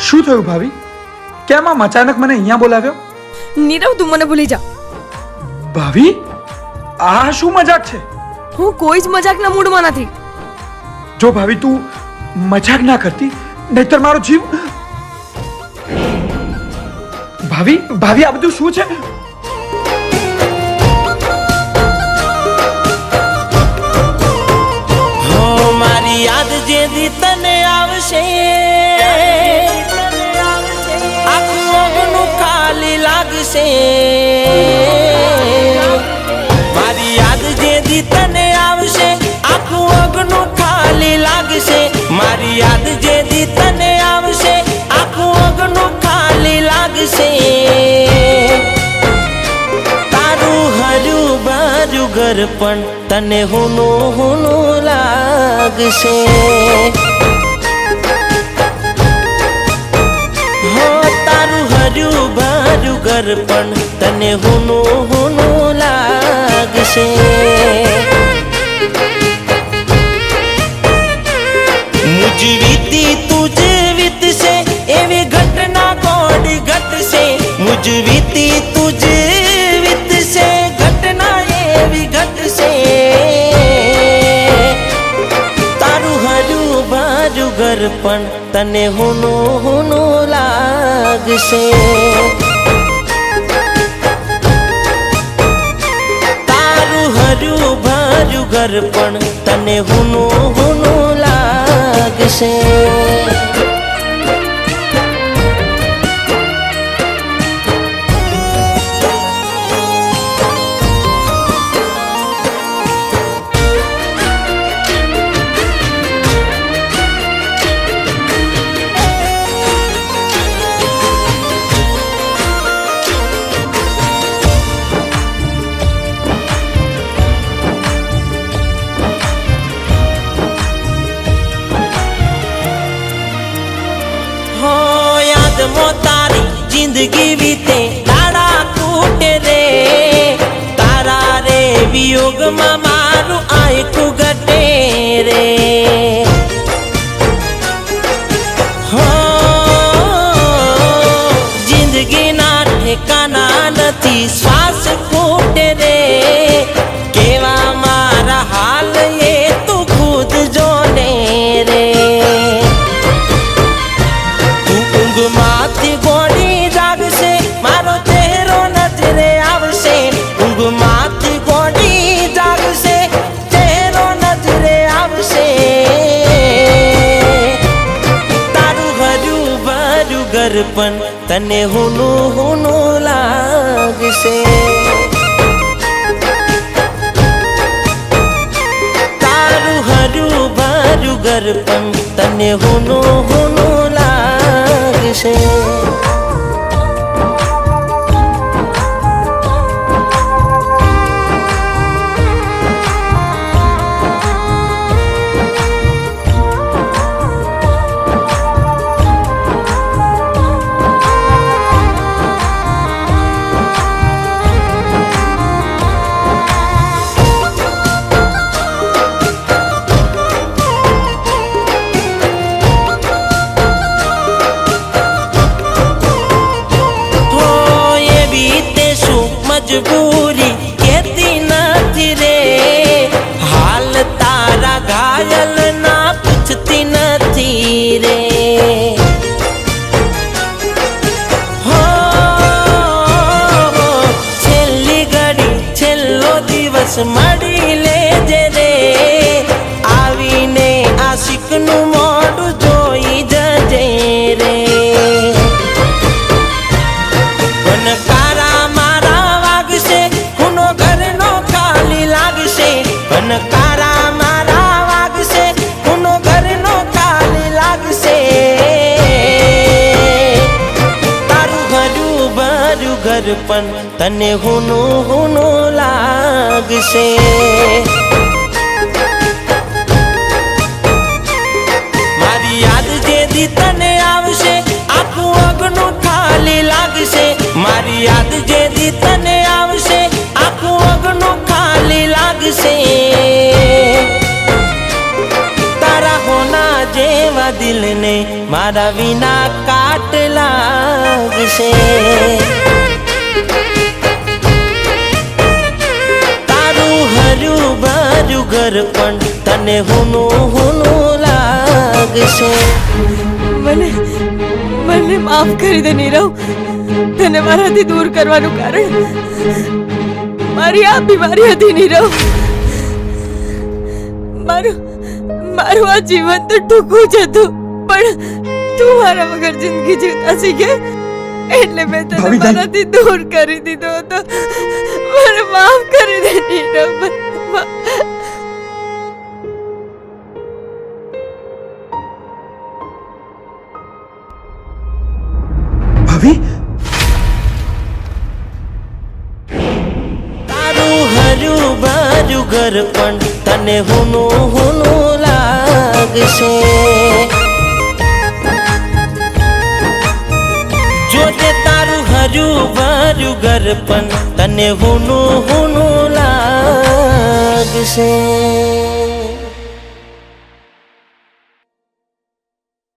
શું થયું ભાભી? કેમ આમ અચાનક મને અહીંયા બોલાવ્યો? નીરવ, તું મને ભૂલી જા. ભાભી, આ શું મજાક છે? હું કોઈ જ મજાકના મૂડમાં નથી. જો ભાભી તું મજાક ના કરતી, નહીતર મારો જીવ. ભાભી ભાભી આ બધું શું છે? મારી યાદ જે દી તને આવશે, આખું ઓગનું ખાલી લાગશે. મારી યાદ જે દી તને આવશે, આખું ઓગનું ખાલી લાગશે. મારી યાદ જે દી તને આવશે, આખું ઓગનું ખાલી લાગશે. તારું હર્યું બારું ઘર પણ તને હુનું હુનું લાગશે. હો તારું હર્યું બારું ઘર પણ તને હુનું હુનું લાગશે. મુજ વીતી તુજ વીતશે, એવી ઘટના ગોડી ઘટશે. મુજ વીતી તુજ વીતશે, ઘટના એવી ઘટશે. તારું હર્યું બારું ઘર પણ તને હુનું હુનું લાગશે. તારું હર્યું બારું ઘર પણ તને હુનું હુનું લાગશે. તારી જિંદગી વીતે દાડા તૂટે રે. તારા રે વિયોગમાં મારું આયકું ઘટે રે. હો જિંદગીના ઠેકાના નથી, શ્વાસ ખૂટે રે. કેવા મારા હાલ એ તું ખુદ જોને રે. ઊંઘમાંથી ગોળી જાગશે, મારો ચહેરો નજરે આવશે. ઊંઘમાંથી ગોળી જાગશે, ચહેરો નજરે આવશે. તારું હર્યું બારું ઘર પણ તને હુનું હુનું લાગશે. તારું હર્યું બારું ઘર પણ તને હુનું હુનું લાગશે. મજબૂરી કેતી નથી રે, હાલ તારા ઘાયલ ના પૂછતી નથી રે. હો છેલ્લી ઘડી છેલ્લો દિવસ મળી લેજે રે. આવીને આશિકનું મોઢું જોઈ જજે રે. કારા મારા વાગશે, હુનો ઘરનો ખાલી લાગશે. તારું હર્યું બારું ઘર પણ તને હુનું હુનું લાગશે. મારી યાદ જે દી તને આવશે, આખું અગનું ખાલી લાગશે. મારી યાદ જે દી તને આવશે, આખું અગનું ખાલી લાગશે. તારા હોના જેવા આ દિલને મારા વિના કાટ લાગશે. તારું હર્યું ભર્યું ઘર પણ તને હુનું હુનું લાગશે. મને મને માફ કરી દે નીરવ. તને મારાથી દૂર કરવાનું કારણ મારી આ બીમારી હતી નીરવ. મારું આ જીવન તો ટૂંકું જ હતું, પણ તું મારા વગર જિંદગી જીવતા શીખે એટલે મેં તને ભાવિ, મારાથી દૂર કરી દીધો હતો. મને માફ કરી દે નીરવ. ભાવિ, તારું હર્યું ભર્યું ઘર પણ તને હુનું હુનું લાગશે. જોજે તારું હર્યું ભર્યું ઘર પણ તને હુનું હુનું લાગશે.